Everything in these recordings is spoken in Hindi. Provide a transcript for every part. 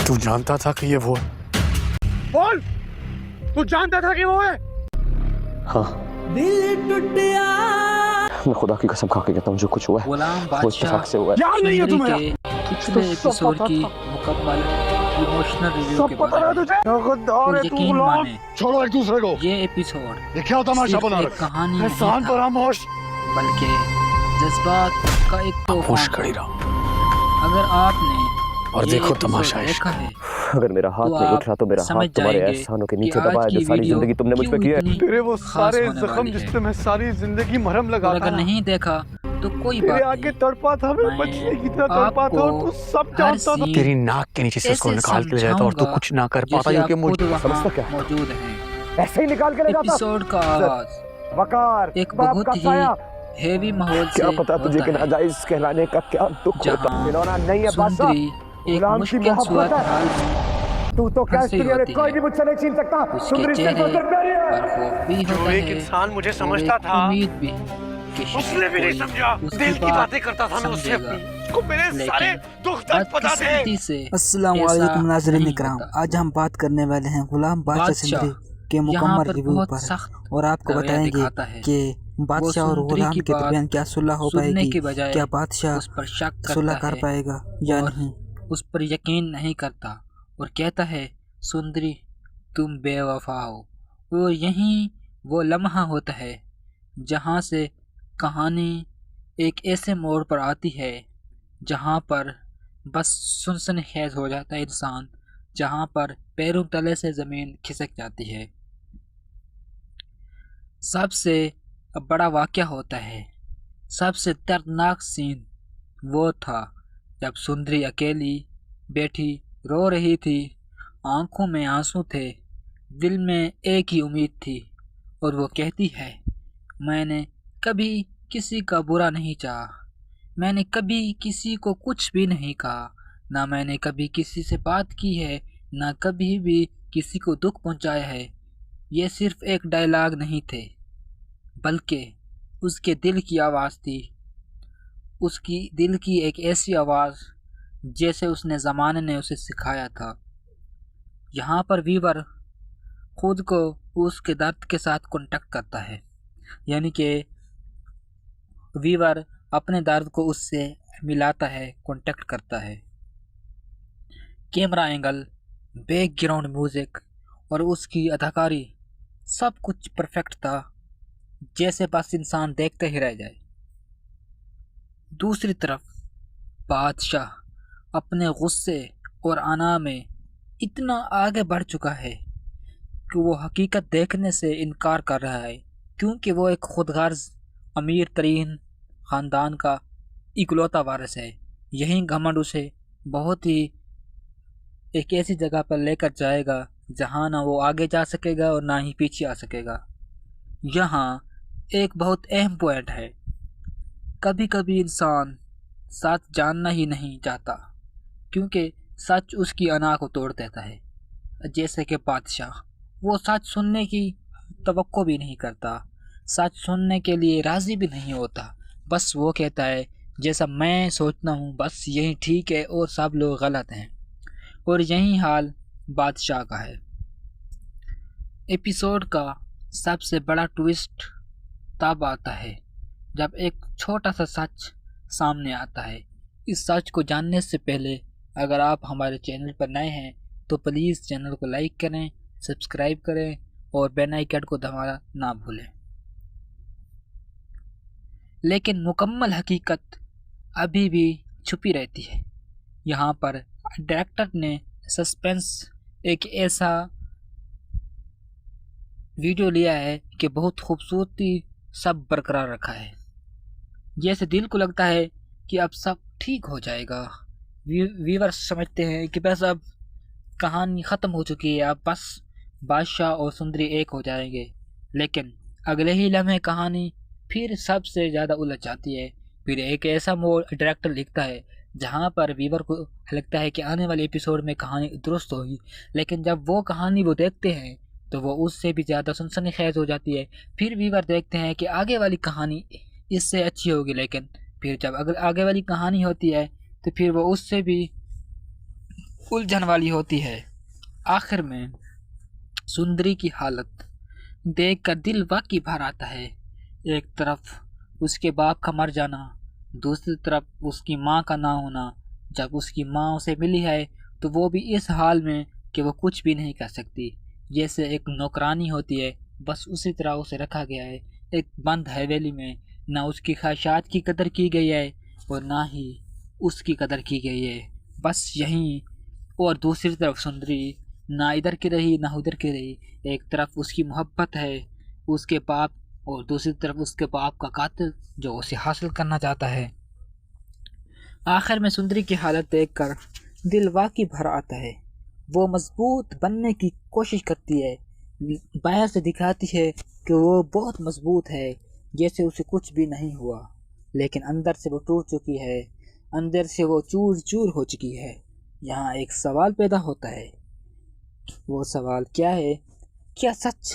तू जानता था कि ये वो है? बोल, तू जानता था कि वो है? हाँ, मैं खुदा की कसम खा के कहता हूँ जो कुछ हुआ है वो इत्तेफाक से हुआ है। याद नहीं है तुम्हें? पिछले एपिसोड की मुकम्मल इमोशनल रिव्यू के बारे में और यकीन माने छोड़ो एक दूसरे को। ये एपिसोड ये क्या तमाशा सिर्फ बना एक रखा? कहानी नहीं एहसान था, पर खामोश बल्कि जज्बात का एक खामोश तूफान खड़ी था। रहो अगर आपने और ये देखो एपिसोड तमाशा देखा है अगर मेरा हाथ तो नहीं आप उठ रहा तो मेरा समझ हाथ तुम्हारे जाएंगे एहसानों के कि नीचे आज दबा है की जो सारी वीडियो जिंदगी तुमने मुझ पे क्यों की है। इतनी तेरे वो खास सारे होने जख्म वाली जिस है। पे मैं सारी जिंदगी मरहम और लगाता अगर रहा, नहीं देखा तो कोई तेरे बात आगे नहीं, तड़पा था, मैं मैं बचने की तरह तड़पा था और तू सब हर जानता था। सीन तेरी नाक के नीचे से उसको ऐसे निकाल के ले जाता और तू समझाऊंगा कुछ ना कर पाता जैसे क्योंकि आप मुझे खुद वहाँ समझता क्या? मौजूद हैं। ऐसे ही निकाल के ले जाता। एपिसोड का आगाज वकार, एक बाप बहुत का ही साया। हेवी माहौल से क्या पता तुझे होता कि है, नाजायज कहलाने का क्या दुख होता। जहाँ खिलौना नहीं है बादशाह, सुंदरी एक गुलाम की मुश्किल मोहब्बत सूरत है। हाल में तू तो क्या इस फंसी दुनिया में होती कोई है। भी मुझसे नहीं छीन सकता। उसके सुंदरी सिर्फ चेहरे और सिर्फ मेरी है। पर खौफ भी होता एक है इंसान मुझे और समझता एक था, उम्मीद भी कि उसने भी नहीं कोई समझा। उसकी दिल की बात बातें करता था मैं उससे समझेगा। अपनी, उसको मेरे सारे दुख दर्द पता थे। बदकिस्मती से अस्सलाम ऐसा वालेकुम नाज़रीन नहीं इकराम, होता। आज हम बात करने वाले हैं गुलाम बादशाह बादशाह सिंदरी के यहाँ मुकम्मल पर रिव्यू बहुत पर सख्त और आपको रवैया बताएंगे दिखाता है। कि वो बादशाह और सुंदरी गुलाम की के दरमियान क्या सुलह हो सुनने पाएगी, के बजाय क्या बादशाह उस पर शक सुलह करता कर है पाएगा या और नहीं। उस पर यकीन नहीं करता और कहता है सुंदरी तुम बेवफा हो। और यही वो लम्हा होता है जहाँ से कहानी एक ऐसे मोड़ पर आती है जहाँ पर बस सुनसनीखेज हो जाता है इंसान, जहाँ पर पैरों तले से ज़मीन खिसक जाती है। सबसे बड़ा वाक़या होता है, सबसे दर्दनाक सीन वो था जब सुंदरी अकेली बैठी रो रही थी, आंखों में आंसू थे, दिल में एक ही उम्मीद थी और वो कहती है मैंने कभी किसी का बुरा नहीं चाहा, मैंने कभी किसी को कुछ भी नहीं कहा, ना मैंने कभी किसी से बात की है, ना कभी भी किसी को दुख पहुंचाया है। ये सिर्फ एक डायलॉग नहीं थे, बल्कि उसके दिल की आवाज़ थी, उसकी दिल की एक ऐसी आवाज़ जैसे उसने ज़माने ने उसे सिखाया था। यहाँ पर वीवर खुद को उसके दर्द के साथ कॉन्टेक्ट करता है, यानी कि वीवर अपने दर्द को उससे मिलाता है, कॉन्टेक्ट करता है। कैमरा एंगल, बैकग्राउंड म्यूज़िक और उसकी अदाकारी सब कुछ परफेक्ट था, जैसे बस इंसान देखते ही रह जाए। दूसरी तरफ बादशाह अपने गुस्से और अना में इतना आगे बढ़ चुका है कि वो हकीकत देखने से इनकार कर रहा है, क्योंकि वो एक खुदगर्ज अमीर तरीन ख़ानदान का इकलौता वारिस है। यही घमंड उसे बहुत ही एक ऐसी जगह पर लेकर जाएगा जहाँ ना वो आगे जा सकेगा और ना ही पीछे आ सकेगा। यहाँ एक बहुत अहम पॉइंट है, कभी कभी इंसान सच जानना ही नहीं चाहता, क्योंकि सच उसकी अना को तोड़ देता है। जैसे कि बादशाह, वो सच सुनने की तवक्को भी नहीं करता, सच सुनने के लिए राज़ी भी नहीं होता, बस वो कहता है जैसा मैं सोचता हूँ बस यही ठीक है और सब लोग गलत हैं। और यही हाल बादशाह का है। एपिसोड का सबसे बड़ा ट्विस्ट तब आता है जब एक छोटा सा सच सामने आता है। इस सच को जानने से पहले अगर आप हमारे चैनल पर नए हैं तो प्लीज़ चैनल को लाइक करें, सब्सक्राइब करें और बेल आइकन को दबाना ना भूलें। लेकिन मुकम्मल हकीकत अभी भी छुपी रहती है। यहाँ पर डायरेक्टर ने सस्पेंस एक ऐसा वीडियो लिया है कि बहुत खूबसूरती सब बरकरार रखा है, जैसे दिल को लगता है कि अब सब ठीक हो जाएगा। व्यूअर्स समझते हैं कि बस अब कहानी ख़त्म हो चुकी है, अब बस बादशाह और सुंदरी एक हो जाएंगे। लेकिन अगले ही लम्हे कहानी फिर सबसे ज़्यादा उलझ जाती है। फिर एक ऐसा मोड़ डायरेक्टर लिखता है जहाँ पर व्यूअर को लगता है कि आने वाले एपिसोड में कहानी दुरुस्त होगी, लेकिन जब वो कहानी वो देखते हैं तो वो उससे भी ज़्यादा सनसनीखेज हो जाती है। फिर व्यूअर देखते हैं कि आगे वाली कहानी इससे अच्छी होगी, लेकिन फिर जब अगर आगे वाली कहानी होती है तो फिर वो उससे भी उलझन वाली होती है। आखिर में सुंदरी की हालत देखकर दिल वाकई भर आता है। एक तरफ उसके बाप का मर जाना, दूसरी तरफ उसकी माँ का ना होना। जब उसकी माँ उसे मिली है तो वो भी इस हाल में कि वो कुछ भी नहीं कर सकती। जैसे एक नौकरानी होती है, बस उसी तरह उसे रखा गया है एक बंद हवेली में। ना उसकी ख्वाहिशात की कदर की गई है और ना ही उसकी कदर की गई है, बस यहीं। और दूसरी तरफ सुंदरी ना इधर की रही ना उधर की रही। एक तरफ उसकी मोहब्बत है उसके बाप, और दूसरी तरफ उसके बाप का कातिल जो उसे हासिल करना चाहता है। आखिर में सुंदरी की हालत देखकर दिल वाकई भर आता है। वो मजबूत बनने की कोशिश करती है, बाहर से दिखाती है कि वो बहुत मजबूत है, जैसे उसे कुछ भी नहीं हुआ, लेकिन अंदर से वो टूट चुकी है, अंदर से वो चूर चूर हो चुकी है। यहाँ एक सवाल पैदा होता है। वो सवाल क्या है? क्या सच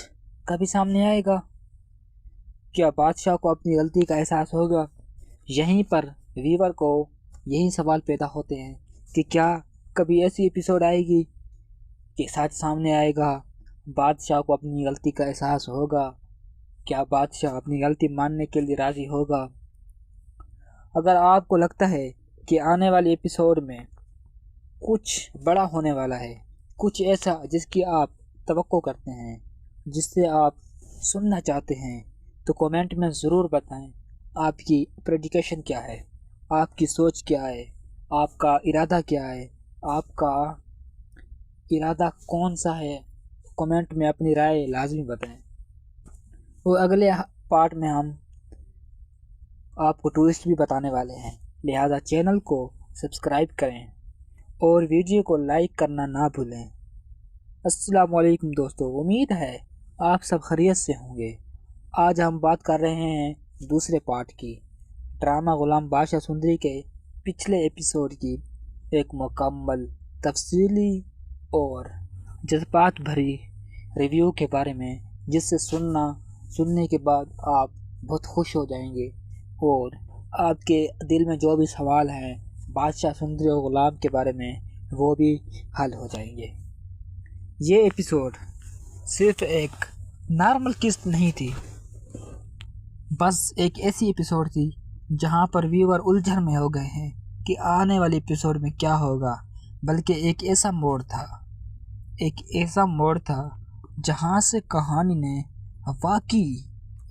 कभी सामने आएगा? क्या बादशाह को अपनी गलती का एहसास होगा? यहीं पर वीवर को यही सवाल पैदा होते हैं कि क्या कभी ऐसी एपिसोड आएगी कि सच सामने आएगा, बादशाह को अपनी गलती का एहसास होगा? क्या बादशाह अपनी गलती मानने के लिए राज़ी होगा? अगर आपको लगता है कि आने वाले एपिसोड में कुछ बड़ा होने वाला है, कुछ ऐसा जिसकी आप तवक्को करते हैं, जिससे आप सुनना चाहते हैं, तो कमेंट में ज़रूर बताएं आपकी प्रेडिक्शन क्या है, आपकी सोच क्या है, आपका इरादा क्या है, आपका इरादा कौन सा है। कमेंट में अपनी राय लाजमी बताएं। और अगले पार्ट में हम आपको ट्विस्ट भी बताने वाले हैं, लिहाजा चैनल को सब्सक्राइब करें और वीडियो को लाइक करना ना भूलें। अस्सलाम वालेकुम दोस्तों, उम्मीद है आप सब खैरियत से होंगे। आज हम बात कर रहे हैं दूसरे पार्ट की, ड्रामा गुलाम बादशाह सुंदरी के पिछले एपिसोड की एक मुकम्मल तफसीली और जज्बात भरी रिव्यू के बारे में, जिससे सुनने के बाद आप बहुत खुश हो जाएंगे और आपके दिल में जो भी सवाल हैं बादशाह सुंदरी और गुलाम के बारे में वो भी हल हो जाएंगे। ये एपिसोड सिर्फ एक नॉर्मल किस्त नहीं थी, बस एक ऐसी एपिसोड थी जहां पर व्यूअर उलझन में हो गए हैं कि आने वाले एपिसोड में क्या होगा। बल्कि एक ऐसा मोड़ था जहां से कहानी ने वाकई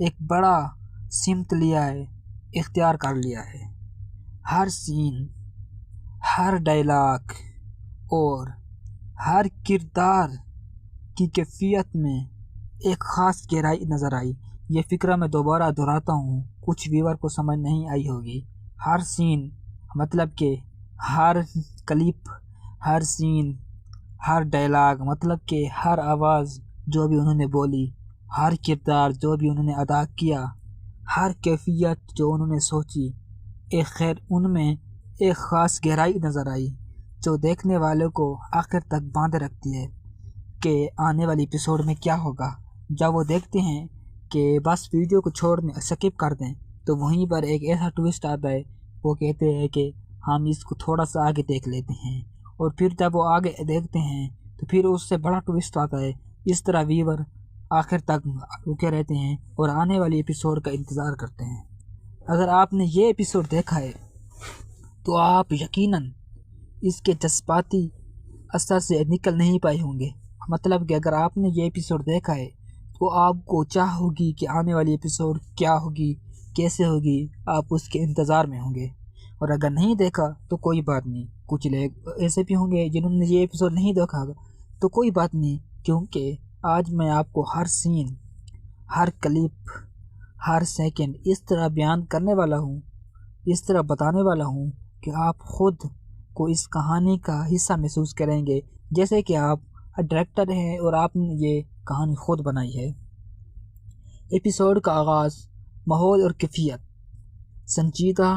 एक बड़ा सिमत लिया है, इख्तियार कर लिया है। हर सीन, हर डायलॉग और हर किरदार की कैफियत में एक ख़ास गहराई नज़र आई। ये फ़िक्र मैं दोबारा दोहराता हूँ, कुछ व्यूअर को समझ नहीं आई होगी। हर सीन मतलब कि हर क्लिप, हर सीन, हर डायलॉग मतलब कि हर आवाज़ जो भी उन्होंने बोली, हर किरदार जो भी उन्होंने अदा किया, हर कैफियत जो उन्होंने सोची, एक खैर उनमें एक ख़ास गहराई नज़र आई जो देखने वालों को आखिर तक बांधे रखती है कि आने वाली एपिसोड में क्या होगा। जब वो देखते हैं कि बस वीडियो को छोड़ने स्किप कर दें तो वहीं पर एक ऐसा ट्विस्ट आता है, वो कहते हैं कि हम इसको थोड़ा सा आगे देख लेते हैं, और फिर जब वो आगे देखते हैं तो फिर उससे बड़ा ट्विस्ट आता है। इस तरह व्यूअर आखिर तक रुके रहते हैं और आने वाली एपिसोड का इंतज़ार करते हैं। अगर आपने ये एपिसोड देखा है तो आप यकीनन इसके जज्बाती असर से निकल नहीं पाए होंगे। मतलब कि अगर आपने ये एपिसोड देखा है तो आपको चाह होगी कि आने वाली एपिसोड क्या होगी, कैसे होगी, आप उसके इंतज़ार में होंगे। और अगर नहीं देखा तो कोई बात नहीं, कुछ लोग ऐसे भी होंगे जिन्होंने ये एपिसोड नहीं देखा तो कोई बात नहीं, क्योंकि आज मैं आपको हर सीन, हर क्लिप, हर सेकंड इस तरह बयान करने वाला हूँ, इस तरह बताने वाला हूँ कि आप ख़ुद को इस कहानी का हिस्सा महसूस करेंगे, जैसे कि आप डायरेक्टर हैं और आपने ये कहानी खुद बनाई है। एपिसोड का आगाज़ माहौल और कैफियत संजीदा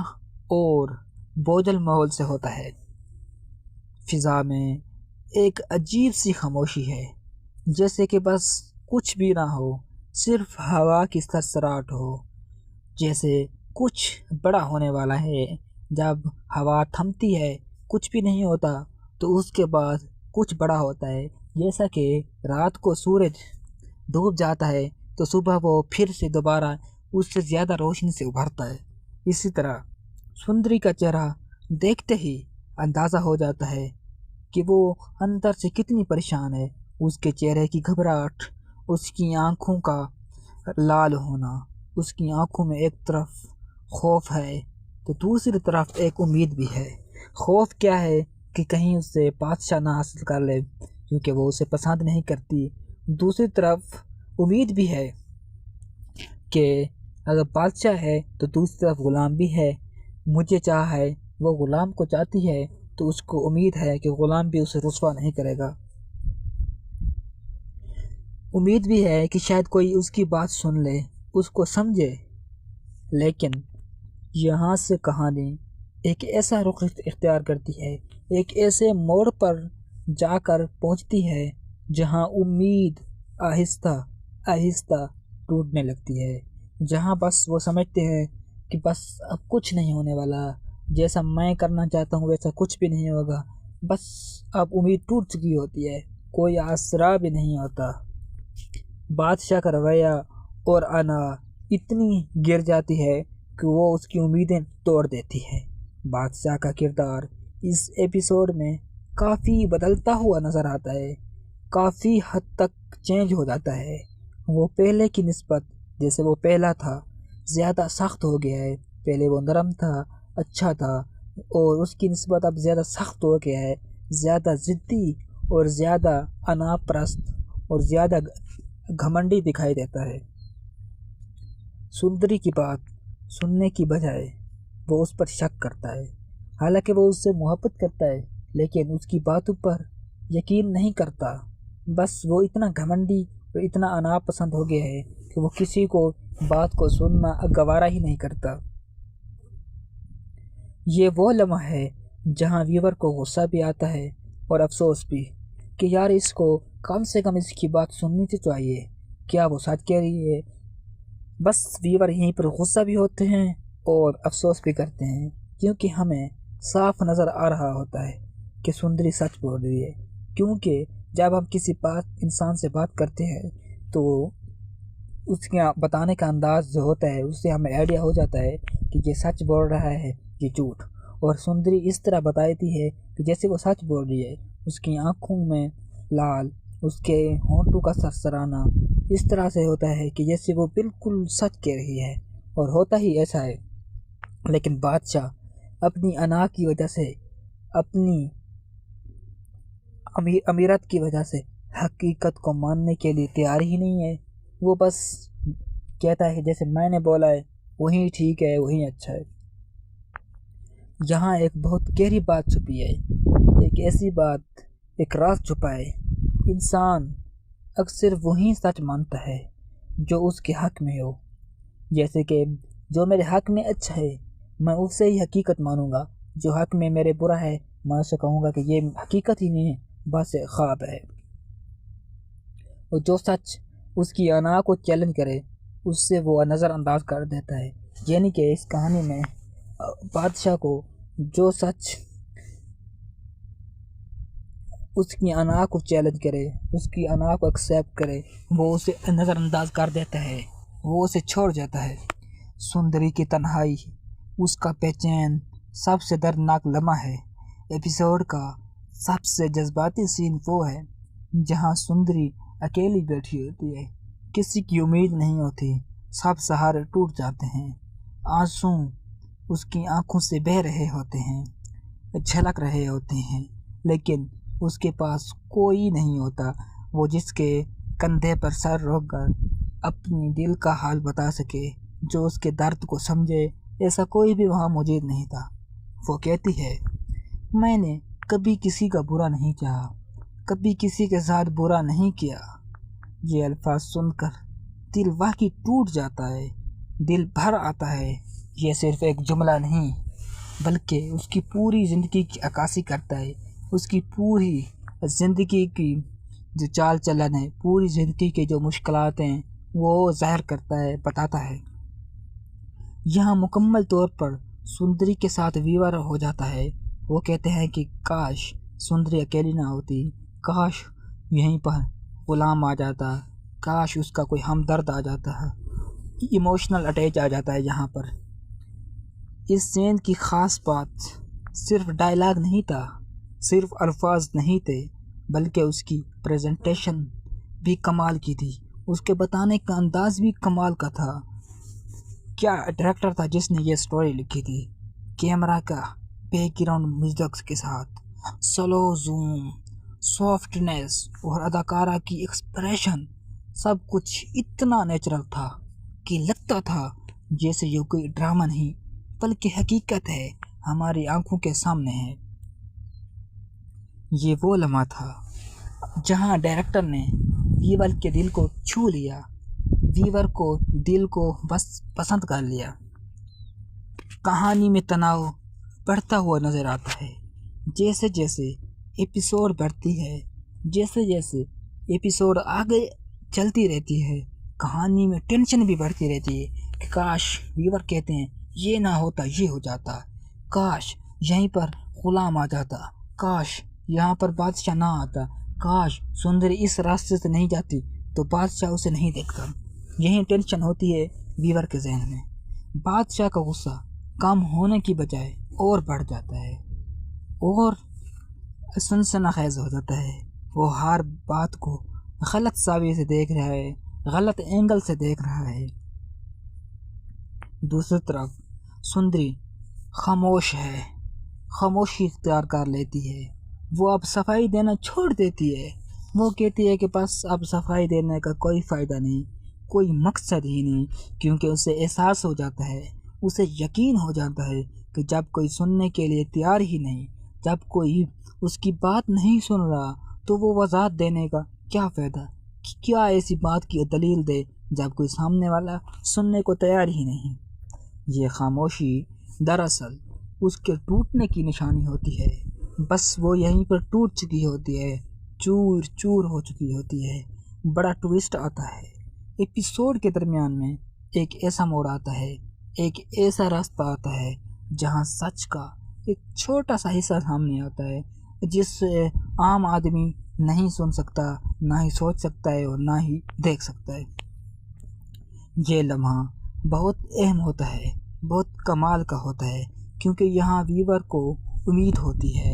और बोझल माहौल से होता है। फ़िज़ा में एक अजीब सी खामोशी है, जैसे कि बस कुछ भी ना हो, सिर्फ हवा की सरसराहट हो, जैसे कुछ बड़ा होने वाला है। जब हवा थमती है कुछ भी नहीं होता, तो उसके बाद कुछ बड़ा होता है। जैसा कि रात को सूरज डूब जाता है तो सुबह वो फिर से दोबारा उससे ज़्यादा रोशनी से उभरता है। इसी तरह सुंदरी का चेहरा देखते ही अंदाज़ा हो जाता है कि वो अंदर से कितनी परेशान है। उसके चेहरे की घबराहट, उसकी आंखों का लाल होना, उसकी आंखों में एक तरफ खौफ है तो दूसरी तरफ एक उम्मीद भी है। खौफ क्या है कि कहीं उससे बादशाह ना हासिल कर ले, क्योंकि वो उसे पसंद नहीं करती। दूसरी तरफ उम्मीद भी है कि अगर बादशाह है तो दूसरी तरफ ग़ुलाम भी है। मुझे चाह है, वो ग़ुलाम को चाहती है, तो उसको उम्मीद है कि ग़ुलाम भी उसे रुस्वा नहीं करेगा। उम्मीद भी है कि शायद कोई उसकी बात सुन ले, उसको समझे। लेकिन यहाँ से कहानी एक ऐसा रुख इख्तियार करती है, एक ऐसे मोड़ पर जाकर पहुँचती है जहाँ उम्मीद आहिस्ता आहिस्ता टूटने लगती है। जहाँ बस वो समझते हैं कि बस अब कुछ नहीं होने वाला, जैसा मैं करना चाहता हूँ वैसा कुछ भी नहीं होगा। बस अब उम्मीद टूट चुकी होती है, कोई आसरा भी नहीं होता। बादशाह का रवैया और अना इतनी गिर जाती है कि वो उसकी उम्मीदें तोड़ देती है। बादशाह का किरदार इस एपिसोड में काफ़ी बदलता हुआ नज़र आता है, काफ़ी हद तक चेंज हो जाता है। वो पहले की निस्बत, जैसे वो पहला था, ज़्यादा सख्त हो गया है। पहले वो नरम था, अच्छा था, और उसकी निस्बत अब ज़्यादा सख्त हो गया है, ज़्यादा ज़िद्दी और ज़्यादा अनापरस्त और ज़्यादा घमंडी दिखाई देता है। सुंदरी की बात सुनने की बजाय वो उस पर शक करता है। हालांकि वो उससे मोहब्बत करता है, लेकिन उसकी बातों पर यकीन नहीं करता। बस वो इतना घमंडी और इतना अनापसंद हो गया है कि वो किसी को बात को सुनना गवारा ही नहीं करता। ये वो लम्हा है जहाँ व्यूवर को गुस्सा भी आता है और अफसोस भी कि यार इसको कम से कम इसकी बात सुननी तो चाहिए, क्या वो सच कह रही है। बस व्यूवर यहीं पर गुस्सा भी होते हैं और अफसोस भी करते हैं, क्योंकि हमें साफ नज़र आ रहा होता है कि सुंदरी सच बोल रही है। क्योंकि जब हम किसी इंसान से बात करते हैं तो उसके बताने का अंदाज़ जो होता है उससे हमें आइडिया हो जाता है कि ये सच बोल रहा है, ये झूठ। और सुंदरी इस तरह बताती है कि जैसे वो सच बोल रही है। उसकी आंखों में लाल, उसके होंठों का सरसराना इस तरह से होता है कि जैसे वो बिल्कुल सच कह रही है, और होता ही ऐसा है। लेकिन बादशाह अपनी अना की वजह से, अपनी अमीरत की वजह से हकीकत को मानने के लिए तैयार ही नहीं है। वो बस कहता है जैसे मैंने बोला है वही ठीक है, वही अच्छा है। यहाँ एक बहुत गहरी बात छुपी है, एक ऐसी बात, एक राज छुपा है। इंसान अक्सर वही सच मानता है जो उसके हक में हो। जैसे कि जो मेरे हक में अच्छा है मैं उससे ही हकीकत मानूंगा, जो हक में मेरे बुरा है मैं उससे कहूँगा कि ये हकीकत ही नहीं है, बस एक ख्वाब है। और जो सच उसकी अना को चैलेंज करे उससे वो नज़रअंदाज कर देता है। यानी कि इस कहानी में बादशाह को जो सच उसकी अना को चैलेंज करे, उसकी अना को एक्सेप्ट करे, वो उसे नज़रअंदाज कर देता है, वो उसे छोड़ जाता है। सुंदरी की तन्हाई, उसका बेचैन सबसे दर्दनाक लम्हा है। एपिसोड का सबसे जज्बाती सीन वो है जहाँ सुंदरी अकेली बैठी होती है, किसी की उम्मीद नहीं होती, सब सहारे टूट जाते हैं, आंसू उसकी आंखों से बह रहे होते हैं, झलक रहे होते हैं, लेकिन उसके पास कोई नहीं होता वो जिसके कंधे पर सर रख कर अपनी दिल का हाल बता सके, जो उसके दर्द को समझे। ऐसा कोई भी वहाँ मौजूद नहीं था। वो कहती है, मैंने कभी किसी का बुरा नहीं चाहा, कभी किसी के साथ बुरा नहीं किया। ये अल्फाज सुनकर दिल वाकई टूट जाता है, दिल भर आता है। ये सिर्फ एक जुमला नहीं बल्कि उसकी पूरी ज़िंदगी की अक्कासी करता है, उसकी पूरी ज़िंदगी की जो चाल चलन है, पूरी ज़िंदगी की जो मुश्किलात हैं वो ज़ाहिर करता है, बताता है। यहाँ मुकम्मल तौर पर सुंदरी के साथ विवाह हो जाता है। वो कहते हैं कि काश सुंदरी अकेली ना होती, काश यहीं पर गुलाम आ जाता, काश उसका कोई हमदर्द आ जाता है। इमोशनल अटैच आ जाता है यहाँ पर। इस सीन की ख़ास बात सिर्फ डायलॉग नहीं था, सिर्फ अल्फाज नहीं थे, बल्कि उसकी प्रेजेंटेशन भी कमाल की थी। उसके बताने का अंदाज़ भी कमाल का था। क्या डायरेक्टर था जिसने ये स्टोरी लिखी थी। कैमरा का बैकग्राउंड म्यूजिक के साथ स्लो जूम, सॉफ्टनेस और अदाकारा की एक्सप्रेशन, सब कुछ इतना नेचुरल था कि लगता था जैसे ये कोई ड्रामा नहीं बल्कि हकीकत है, हमारी आंखों के सामने है। ये वो लम्हा था जहां डायरेक्टर ने व्यूअर के दिल को छू लिया, व्यूअर को दिल को बस पसंद कर लिया। कहानी में तनाव बढ़ता हुआ नज़र आता है। जैसे जैसे एपिसोड बढ़ती है, जैसे जैसे एपिसोड आगे चलती रहती है, कहानी में टेंशन भी बढ़ती रहती है कि काश, व्यूअर कहते हैं, ये ना होता ये हो जाता, काश यहीं पर गुलाम आ जाता, काश यहाँ पर बादशाह ना आता, काश सुंदरी इस रास्ते से नहीं जाती तो बादशाह उसे नहीं देखता। यही टेंशन होती है व्यूअर के जहन में। बादशाह का गुस्सा कम होने की बजाय और बढ़ जाता है और सनसनाखेज हो जाता है। वो हर बात को गलत जाविये से देख रहा है, गलत एंगल से देख रहा है। दूसरी तरफ सुंदरी खामोश है, खामोशी इख्तियार कर लेती है। वो अब सफाई देना छोड़ देती है। वो कहती है कि बस अब सफाई देने का कोई फ़ायदा नहीं, कोई मकसद ही नहीं, क्योंकि उसे एहसास हो जाता है, उसे यकीन हो जाता है कि जब कोई सुनने के लिए तैयार ही नहीं, जब कोई उसकी बात नहीं सुन रहा, तो वो वजाहत देने का क्या फ़ायदा। क्या ऐसी बात की दलील दे जब कोई सामने वाला सुनने को तैयार ही नहीं। ये खामोशी दरअसल उसके टूटने की निशानी होती है। बस वो यहीं पर टूट चुकी होती है, चूर चूर हो चुकी होती है। बड़ा ट्विस्ट आता है। एपिसोड के दरमियान में एक ऐसा मोड़ आता है, एक ऐसा रास्ता आता है जहां सच का एक छोटा सा हिस्सा सामने आता है, जिससे आम आदमी नहीं सुन सकता, ना ही सोच सकता है और ना ही देख सकता है। ये लम्हा बहुत अहम होता है, बहुत कमाल का होता है, क्योंकि यहाँ व्यूअर को उम्मीद होती है,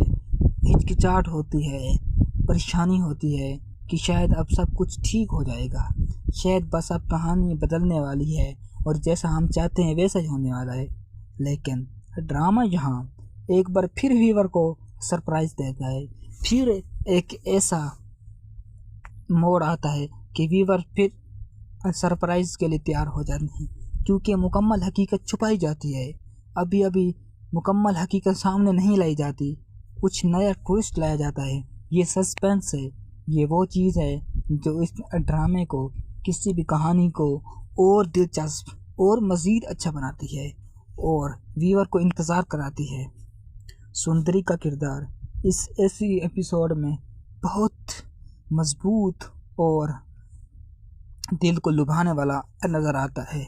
हिचकिचाहट होती है, परेशानी होती है कि शायद अब सब कुछ ठीक हो जाएगा, शायद बस अब कहानी बदलने वाली है और जैसा हम चाहते हैं वैसा ही होने वाला है। लेकिन ड्रामा यहाँ एक बार फिर व्यूअर को सरप्राइज़ देता है। फिर एक ऐसा मोड़ आता है कि व्यूअर फिर सरप्राइज़ के लिए तैयार हो जाते हैं, क्योंकि मुकम्मल हकीकत छुपाई जाती है। अभी अभी मुकम्मल हकीकत सामने नहीं लाई जाती, कुछ नया ट्विस्ट लाया जाता है। ये सस्पेंस है, ये वो चीज़ है जो इस ड्रामे को, किसी भी कहानी को और दिलचस्प और मज़ीद अच्छा बनाती है और व्यूअर को इंतज़ार कराती है। सुंदरी का किरदार इस ऐसी एपिसोड में बहुत मजबूत और दिल को लुभाने वाला नज़र आता है।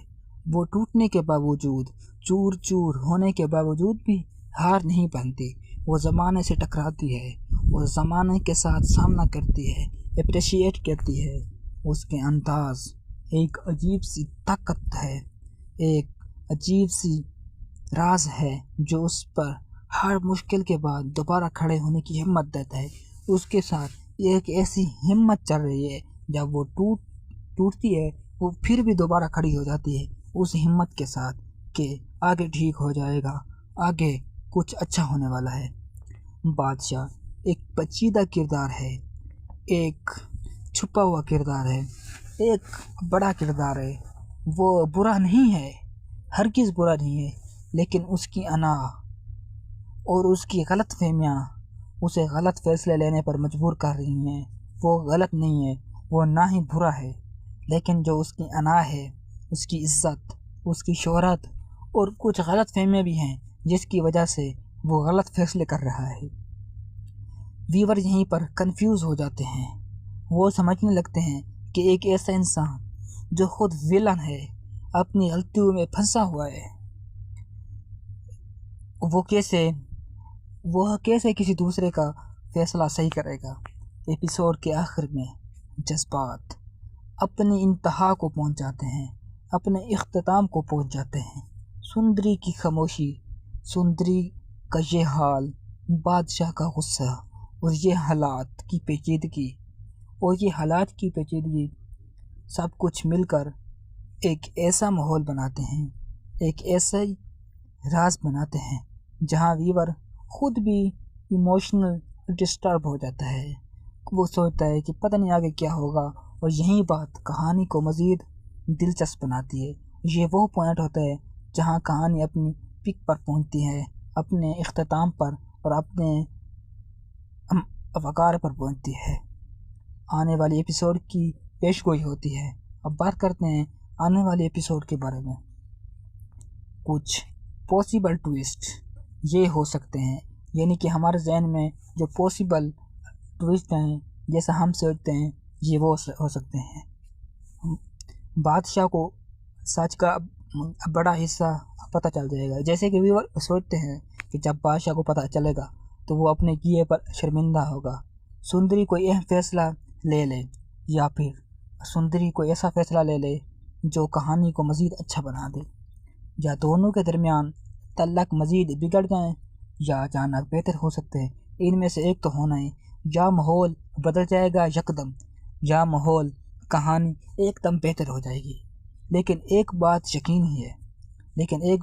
वो टूटने के बावजूद, चूर चूर होने के बावजूद भी हार नहीं बनती। वो ज़माने से टकराती है, वो ज़माने के साथ सामना करती है, अप्रिशिएट करती है। उसके अंदाज़ एक अजीब सी ताकत है, एक अजीब सी राज है जो उस पर हर मुश्किल के बाद दोबारा खड़े होने की हिम्मत देता है। उसके साथ एक ऐसी हिम्मत चल रही है, जब वो टूटती है वो फिर भी दोबारा खड़ी हो जाती है उस हिम्मत के साथ कि आगे ठीक हो जाएगा, आगे कुछ अच्छा होने वाला है। बादशाह एक पेचीदा किरदार है, एक छुपा हुआ किरदार है, एक बड़ा किरदार है। वो बुरा नहीं है, हरगिज़ बुरा नहीं है, लेकिन उसकी अना और उसकी गलत फहमियाँ उसे गलत फैसले लेने पर मजबूर कर रही हैं। वो गलत नहीं है, वो ना ही बुरा है, लेकिन जो उसकी अना है, उसकी इज़्ज़त, उसकी शोहरत और कुछ गलत फहमियाँ भी हैं जिसकी वजह से वो गलत फैसले कर रहा है। व्यूअर यहीं पर कंफ्यूज हो जाते हैं। वो समझने लगते हैं कि एक ऐसा इंसान जो खुद विलन है, अपनी गलतियों में फंसा हुआ है, वो कैसे किसी दूसरे का फैसला सही करेगा। एपिसोड के आखिर में जज्बात अपनी इंतहा को पहुंच जाते हैं, अपने इख्तिताम को पहुंच जाते हैं। सुंदरी की खामोशी, सुंदरी का ये हाल, बादशाह का गुस्सा और ये हालात की पेचीदगी सब कुछ मिलकर एक ऐसा माहौल बनाते हैं, एक ऐसा राज बनाते हैं जहां व्यूअर खुद भी इमोशनल डिस्टर्ब हो जाता है। वो सोचता है कि पता नहीं आगे क्या होगा, और यही बात कहानी को मज़ीद दिलचस्प बनाती है। ये वो पॉइंट होता है जहां कहानी अपनी पीक पर पहुंचती है, अपने इख्तिताम पर और अपने वक़ार पर पहुंचती है। आने वाले एपिसोड की पेशगोई होती है। अब बात करते हैं आने वाले एपिसोड के बारे में। कुछ पॉसिबल ट्विस्ट ये हो सकते हैं, यानी कि हमारे जहन में जो पॉसिबल ट्विस्ट हैं, जैसा हम सोचते हैं, ये वो हो सकते हैं। बादशाह को सच का बड़ा हिस्सा पता चल जाएगा। जैसे कि व्यूअर सोचते हैं कि जब बादशाह को पता चलेगा तो वो अपने किए पर शर्मिंदा होगा। सुंदरी कोई अहम फैसला ले ले, या फिर सुंदरी कोई ऐसा फैसला ले ले जो कहानी को मज़ीद अच्छा बना दे, या दोनों के दरमियान तल्लक मज़ीद बिगड़ जाएं या अचानक बेहतर हो सकते हैं। इनमें से एक तो होना है, या माहौल बदल जाएगा यकदम, या माहौल कहानी एकदम बेहतर हो जाएगी। लेकिन एक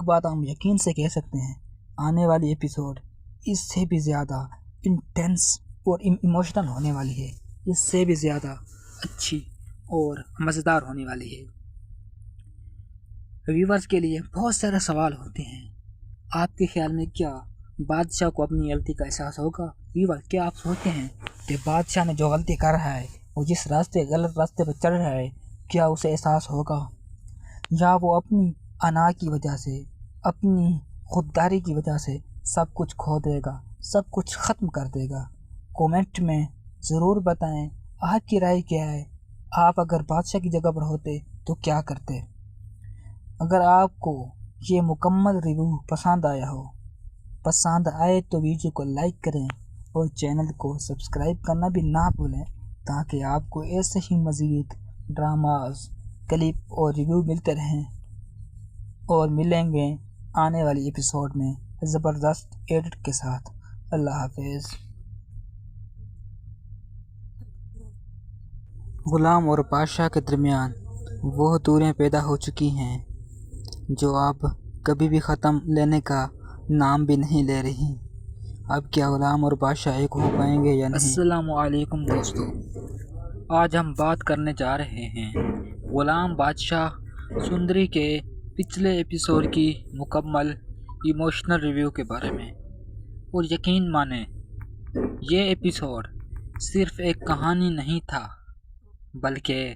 बात हम यकीन से कह सकते हैं, आने वाली एपिसोड इससे भी ज़्यादा इंटेंस और इमोशनल होने वाली है, इससे भी ज़्यादा अच्छी और मज़ेदार होने वाली है। व्यूअर्स के लिए बहुत सारे सवाल होते हैं। आपके ख्याल में क्या बादशाह को अपनी गलती का एहसास होगा? व्यूअर, क्या आप सोचते हैं कि बादशाह ने जो गलती कर रहा है, वो जिस गलत रास्ते पर चल रहा है, क्या उसे एहसास होगा, या वो अपनी अना की वजह से, अपनी खुददारी की वजह से सब कुछ खो देगा, सब कुछ ख़त्म कर देगा? कमेंट में ज़रूर बताएं आपकी राय क्या है। आप अगर बादशाह की जगह पर होते तो क्या करते? अगर आपको ये मुकम्मल रिव्यू पसंद आए तो वीडियो को लाइक करें और चैनल को सब्सक्राइब करना भी ना भूलें, ताकि आपको ऐसे ही मज़ीद ड्रामास, क्लिप और रिव्यू मिलते रहें। और मिलेंगे आने वाली एपिसोड में ज़बरदस्त एडिट के साथ। अल्लाह हाफिज़। गुलाम और बादशाह के दरमियान वो दूरियां पैदा हो चुकी हैं जो अब कभी भी ख़त्म लेने का नाम भी नहीं ले रही। अब क्या गुलाम और बादशाह एक हो पाएंगे या नहीं? अस्सलामु अलैकुम दोस्तों, आज हम बात करने जा रहे हैं गुलाम बादशाह सुंदरी के पिछले एपिसोड की मुकम्मल इमोशनल रिव्यू के बारे में। और यकीन माने, ये एपिसोड सिर्फ़ एक कहानी नहीं था, बल्कि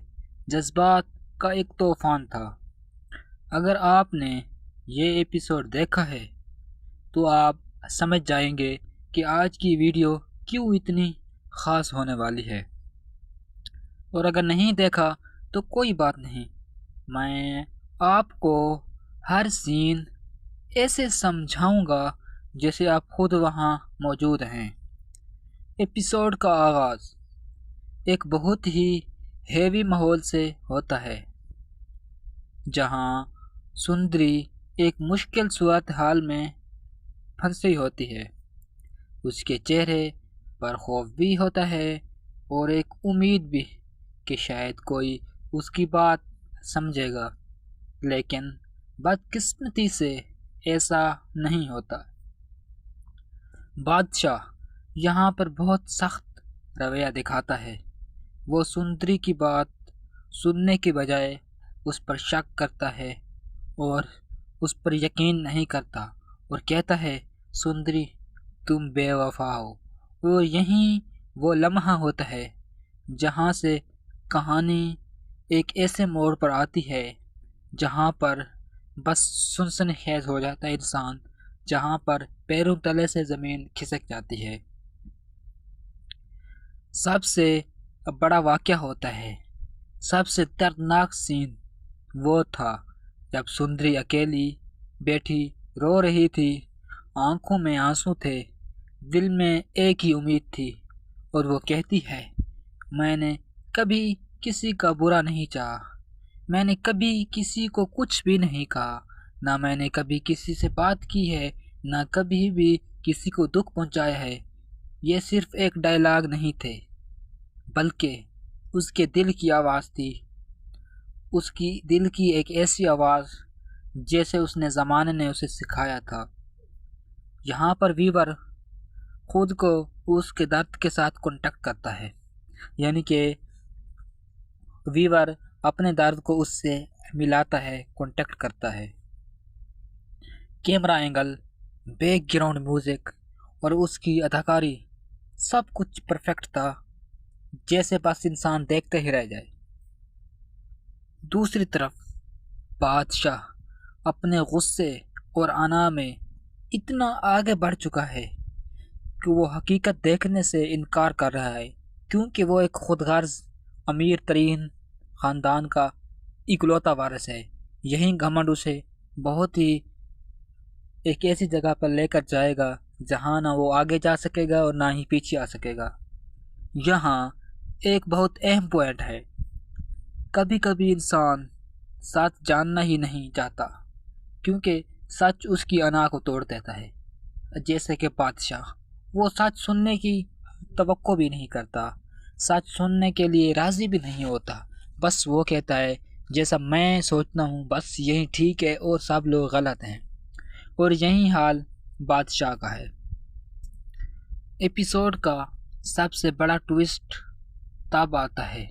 जज्बात का एक तूफ़ान था। अगर आपने ये एपिसोड देखा है तो आप समझ जाएंगे कि आज की वीडियो क्यों इतनी ख़ास होने वाली है। और अगर नहीं देखा तो कोई बात नहीं, मैं आपको हर सीन ऐसे समझाऊंगा जैसे आप खुद वहाँ मौजूद हैं। एपिसोड का आगाज़ एक बहुत ही हेवी माहौल से होता है, जहाँ सुंदरी एक मुश्किल सूरत हाल में फंसी होती है। उसके चेहरे पर खौफ भी होता है और एक उम्मीद भी कि शायद कोई उसकी बात समझेगा, लेकिन बदकिस्मती से ऐसा नहीं होता। बादशाह यहाँ पर बहुत सख्त रवैया दिखाता है। वो सुंदरी की बात सुनने के बजाय उस पर शक करता है और उस पर यकीन नहीं करता और कहता है, सुंदरी तुम बेवफा हो। और यहीं वो लम्हा होता है जहाँ से कहानी एक ऐसे मोड़ पर आती है जहाँ पर बस सनसनीखेज हो जाता है इंसान, जहाँ पर पैरों तले से ज़मीन खिसक जाती है। सबसे बड़ा वाक़या होता है, सबसे दर्दनाक सीन वो था जब सुंदरी अकेली बैठी रो रही थी, आंखों में आंसू थे, दिल में एक ही उम्मीद थी, और वो कहती है, मैंने कभी किसी का बुरा नहीं चाहा, मैंने कभी किसी को कुछ भी नहीं कहा, ना मैंने कभी किसी से बात की है, ना कभी भी किसी को दुख पहुंचाया है। ये सिर्फ एक डायलॉग नहीं थे, बल्कि उसके दिल की आवाज़ थी, उसकी दिल की एक ऐसी आवाज़ जैसे उसने ज़माने ने उसे सिखाया था। यहाँ पर वीवर खुद को उसके दर्द के साथ कॉन्टेक्ट करता है, यानी कि वीवर अपने दर्द को उससे मिलाता है, कॉन्टेक्ट करता है। कैमरा एंगल, बैकग्राउंड म्यूजिक और उसकी अदाकारी सब कुछ परफेक्ट था, जैसे बस इंसान देखते ही रह जाए। दूसरी तरफ बादशाह अपने गुस्से और अना में इतना आगे बढ़ चुका है कि वो हकीकत देखने से इनकार कर रहा है, क्योंकि वो एक खुदगर्ज अमीर तरीन ख़ानदान का इकलौता वारिस है। यही घमंड उसे बहुत ही एक ऐसी जगह पर लेकर जाएगा जहाँ ना वो आगे जा सकेगा और ना ही पीछे आ सकेगा। यहाँ एक बहुत अहम पॉइंट है, कभी कभी इंसान सच जानना ही नहीं चाहता, क्योंकि सच उसकी अना को तोड़ देता है। जैसे कि बादशाह, वो सच सुनने की तवक्को भी नहीं करता, सच सुनने के लिए राज़ी भी नहीं होता, बस वो कहता है जैसा मैं सोचता हूँ बस यही ठीक है और सब लोग गलत हैं। और यही हाल बादशाह का है। एपिसोड का सबसे बड़ा ट्विस्ट तब आता है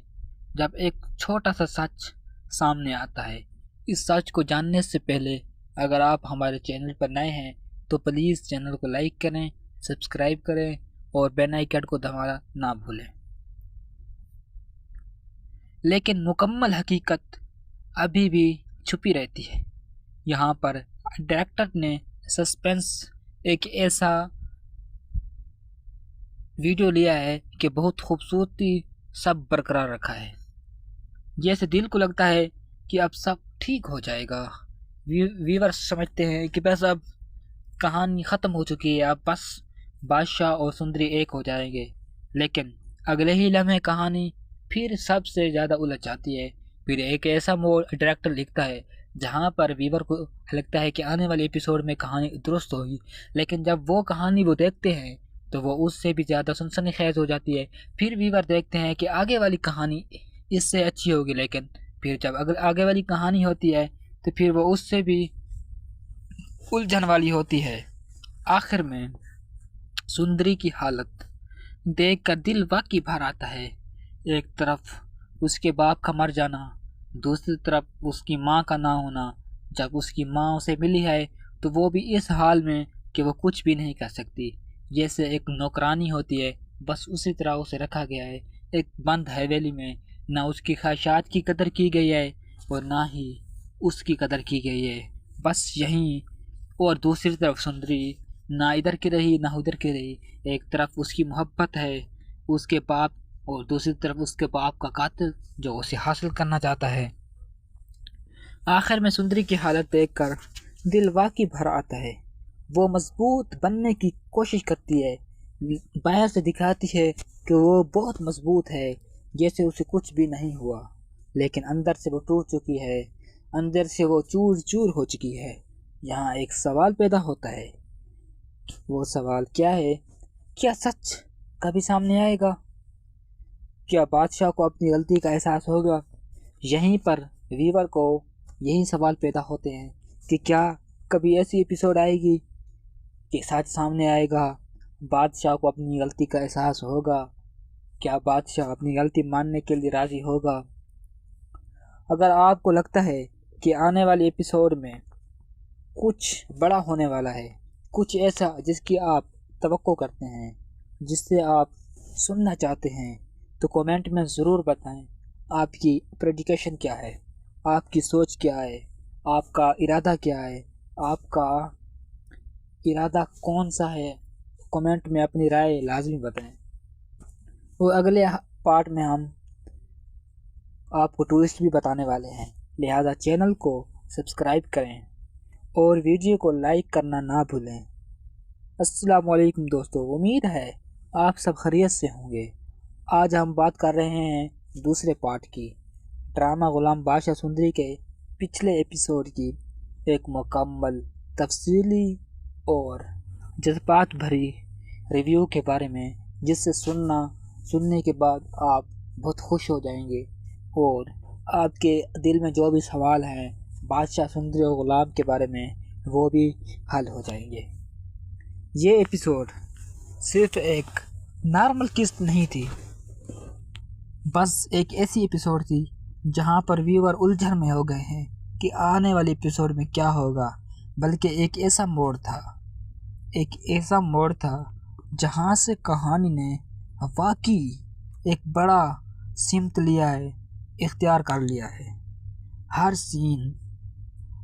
जब एक छोटा सा सच सामने आता है। इस सच को जानने से पहले अगर आप हमारे चैनल पर नए हैं तो प्लीज़ चैनल को लाइक करें, सब्सक्राइब करें और बेल आइकन को दबाना ना भूलें। लेकिन मुकम्मल हकीकत अभी भी छुपी रहती है। यहाँ पर डायरेक्टर ने सस्पेंस एक ऐसा वीडियो लिया है कि बहुत खूबसूरती सब बरकरार रखा है, जैसे दिल को लगता है कि अब सब ठीक हो जाएगा। व्यूअर्स समझते हैं कि बस अब कहानी ख़त्म हो चुकी है, अब बस बादशाह और सुंदरी एक हो जाएंगे, लेकिन अगले ही लम्हे कहानी फिर सबसे ज़्यादा उलझ जाती है। फिर एक ऐसा मोड़ डायरेक्टर लिखता है जहाँ पर व्यूअर को लगता है कि आने वाले एपिसोड में कहानी दुरुस्त होगी, लेकिन जब वो कहानी वो देखते हैं तो वो उससे भी ज़्यादा सनसनीखेज हो जाती है। फिर व्यूअर देखते हैं कि आगे वाली कहानी इससे अच्छी होगी, लेकिन फिर जब अगर आगे वाली कहानी होती है तो फिर वो उससे भी उलझन वाली होती है। आखिर में सुंदरी की हालत देखकर दिल वाकई भर आता है। एक तरफ उसके बाप का मर जाना, दूसरी तरफ उसकी माँ का ना होना। जब उसकी माँ उसे मिली है तो वो भी इस हाल में कि वो कुछ भी नहीं कर सकती, जैसे एक नौकरानी होती है, बस उसी तरह उसे रखा गया है एक बंद हवेली में। ना उसकी ख्वाहिशात की कदर की गई है और ना ही उसकी कदर की गई है, बस यहीं। और दूसरी तरफ सुंदरी ना इधर की रही ना उधर की रही। एक तरफ उसकी मोहब्बत है उसके बाप और दूसरी तरफ उसके बाप का कातिल जो उसे हासिल करना चाहता है। आखिर में सुंदरी की हालत देखकर दिल वाकई भर आता है। वो मजबूत बनने की कोशिश करती है, बाहर से दिखाती है कि वो बहुत मजबूत है, जैसे उसे कुछ भी नहीं हुआ, लेकिन अंदर से वो टूट चुकी है, अंदर से वो चूर चूर हो चुकी है। यहाँ एक सवाल पैदा होता है, वो सवाल क्या है? क्या सच कभी सामने आएगा? क्या बादशाह को अपनी गलती का एहसास होगा? यहीं पर व्यूअर को यही सवाल पैदा होते हैं कि क्या कभी ऐसी एपिसोड आएगी कि सच सामने आएगा, बादशाह को अपनी गलती का एहसास होगा, क्या बादशाह अपनी गलती मानने के लिए राज़ी होगा? अगर आपको लगता है कि आने वाले एपिसोड में कुछ बड़ा होने वाला है, कुछ ऐसा जिसकी आप तवक्को करते हैं, जिससे आप सुनना चाहते हैं, तो कमेंट में ज़रूर बताएं आपकी प्रेडिक्शन क्या है, आपकी सोच क्या है, आपका इरादा क्या है, आपका इरादा कौन सा है। कमेंट में अपनी राय लाजमी बताएं। और अगले पार्ट में हम आपको ट्विस्ट भी बताने वाले हैं, लिहाजा चैनल को सब्सक्राइब करें और वीडियो को लाइक करना ना भूलें। अस्सलाम वालेकुम दोस्तों, उम्मीद है आप सब खैरियत से होंगे। आज हम बात कर रहे हैं दूसरे पार्ट की, ड्रामा गुलाम बादशाह सुंदरी के पिछले एपिसोड की एक मुकम्मल तफसीली और जज्बात भरी रिव्यू के बारे में, जिससे सुनने के बाद आप बहुत खुश हो जाएंगे और आपके दिल में जो भी सवाल हैं बादशाह सुंदरी और गुलाम के बारे में वो भी हल हो जाएंगे। ये एपिसोड सिर्फ एक नॉर्मल किस्त नहीं थी, बस एक ऐसी एपिसोड थी जहां पर व्यूअर उलझन में हो गए हैं कि आने वाले एपिसोड में क्या होगा। बल्कि एक ऐसा मोड़ था जहां से कहानी ने वाकई एक बड़ा सिमत इख्तियार कर लिया है। हर सीन,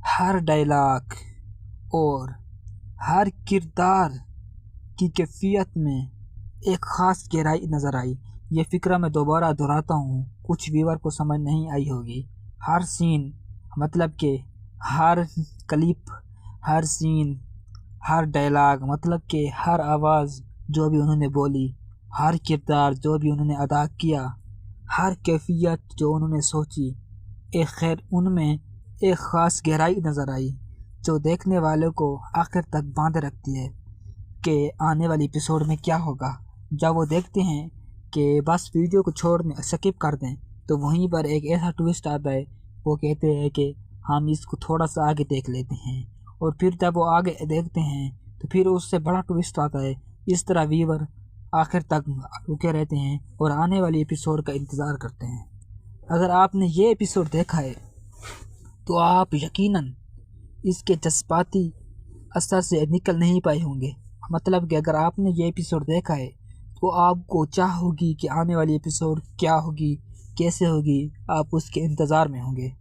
हर डायलॉग और हर किरदार की कैफियत में एक ख़ास गहराई नज़र आई। ये फ़िक्र मैं दोबारा दोहराता हूँ, कुछ व्यूअर को समझ नहीं आई होगी। हर सीन मतलब कि हर क्लिप, हर सीन, हर डायलॉग मतलब कि हर आवाज़ जो भी उन्होंने बोली, हर किरदार जो भी उन्होंने अदा किया, हर कैफियत जो उन्होंने सोची, उनमें एक ख़ास गहराई नज़र आई जो देखने वालों को आखिर तक बांधे रखती है कि आने वाली एपिसोड में क्या होगा। जब वो देखते हैं कि बस वीडियो को छोड़ने स्किप कर दें तो वहीं पर एक ऐसा ट्विस्ट आता है, वो कहते हैं कि हम इसको थोड़ा सा आगे देख लेते हैं, और फिर जब वो आगे देखते हैं तो फिर उससे बड़ा ट्विस्ट आता है। इस तरह व्यूअर आखिर तक रुके रहते हैं और आने वाली एपिसोड का इंतज़ार करते हैं। अगर आपने ये एपिसोड देखा है तो आप यकीनन इसके जज्बाती असर से निकल नहीं पाए होंगे। मतलब कि अगर आपने ये एपिसोड देखा है तो आपको चाह होगी कि आने वाली एपिसोड क्या होगी, कैसे होगी, आप उसके इंतज़ार में होंगे।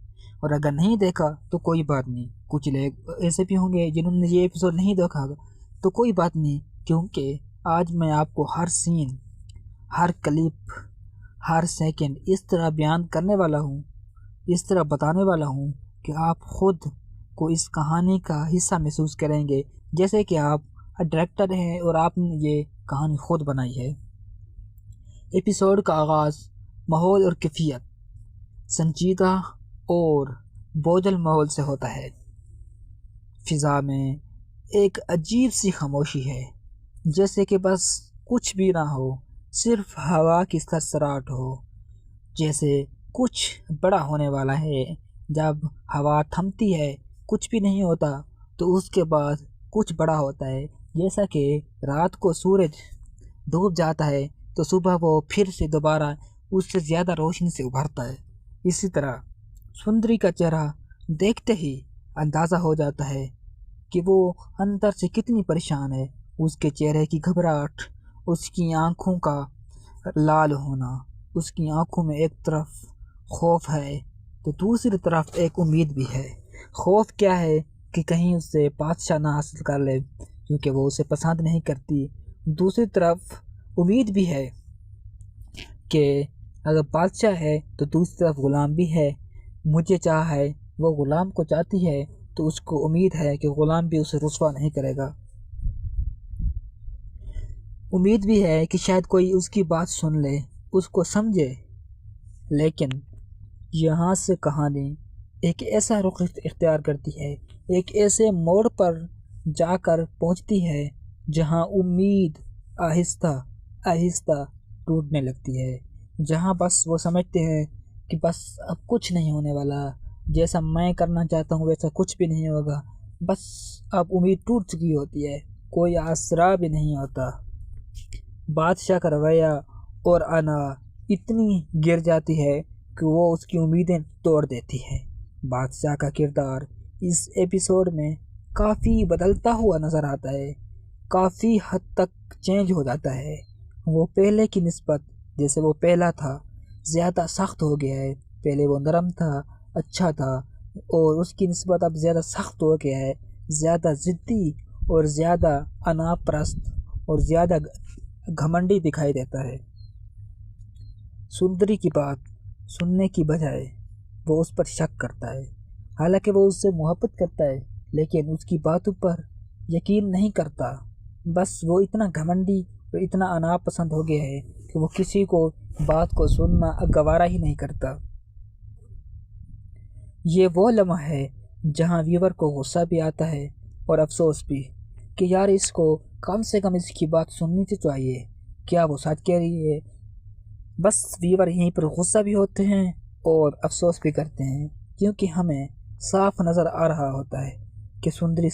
और अगर नहीं देखा तो कोई बात नहीं, कुछ लोग ऐसे भी होंगे जिन्होंने ये एपिसोड नहीं देखा होगा, तो कोई बात नहीं, क्योंकि आज मैं आपको हर सीन, हर क्लिप, हर सेकंड इस तरह बयान करने वाला हूँ, इस तरह बताने वाला हूँ कि आप खुद को इस कहानी का हिस्सा महसूस करेंगे, जैसे कि आप डायरेक्टर हैं और आपने ये कहानी खुद बनाई है। एपिसोड का आगाज़ माहौल और कैफियत संजीदा और बोझल माहौल से होता है। फ़िज़ा में एक अजीब सी खामोशी है, जैसे कि बस कुछ भी ना हो, सिर्फ हवा की सरसराहट हो, जैसे कुछ बड़ा होने वाला है। जब हवा थमती है, कुछ भी नहीं होता, तो उसके बाद कुछ बड़ा होता है। जैसा कि रात को सूरज डूब जाता है तो सुबह वो फिर से दोबारा उससे ज़्यादा रोशनी से उभरता है। इसी तरह सुंदरी का चेहरा देखते ही अंदाज़ा हो जाता है कि वो अंदर से कितनी परेशान है। उसके चेहरे की घबराहट, उसकी आँखों का लाल होना, उसकी आँखों में एक तरफ खौफ है तो दूसरी तरफ एक उम्मीद भी है। खौफ क्या है कि कहीं उससे बादशाह ना हासिल कर ले, क्योंकि वो उसे पसंद नहीं करती। दूसरी तरफ उम्मीद भी है कि अगर बादशाह है तो दूसरी तरफ गुलाम भी है। मुझे चाह है, वो गुलाम को चाहती है, तो उसको उम्मीद है कि गुलाम भी उसे रुस्वा नहीं करेगा। उम्मीद भी है कि शायद कोई उसकी बात सुन ले, उसको समझे। लेकिन यहाँ से कहानी एक ऐसा रुख इख्तियार करती है, एक ऐसे मोड़ पर जाकर पहुँचती है जहाँ उम्मीद आहिस्ता आहिस्ता टूटने लगती है। जहाँ बस वो समझते हैं कि बस अब कुछ नहीं होने वाला, जैसा मैं करना चाहता हूँ वैसा कुछ भी नहीं होगा। बस अब उम्मीद टूट चुकी होती है, कोई आसरा भी नहीं होता। बादशाह का रवैया और अना इतनी गिर जाती है कि वो उसकी उम्मीदें तोड़ देती है। बादशाह का किरदार इस एपिसोड में काफ़ी बदलता हुआ नज़र आता है, काफ़ी हद तक चेंज हो जाता है। वो पहले की निस्बत, जैसे वो पहला था, ज़्यादा सख्त हो गया है। पहले वो नरम था, अच्छा था, और उसकी निस्बत अब ज़्यादा सख्त हो गया है, ज़्यादा ज़िद्दी और ज़्यादा अनापरस्त और ज़्यादा घमंडी दिखाई देता है। सुंदरी की बात सुनने की बजाय वो उस पर शक करता है। हालांकि वो उससे मोहब्बत करता है, लेकिन उसकी बातों पर यकीन नहीं करता। बस वो इतना घमंडी और इतना अनापसंद हो गया है कि वो किसी को बात को सुनना गवारा ही नहीं करता। ये वो लम्हा है जहाँ व्यूवर को गुस्सा भी आता है और अफसोस भी कि यार इसको कम से कम इसकी बात सुननी तो चाहिए, क्या वो सच कह रही है। बस व्यूवर यहीं पर गुस्सा भी होते हैं और अफसोस भी करते हैं, क्योंकि हमें साफ नज़र आ रहा होता है कि सुंदरी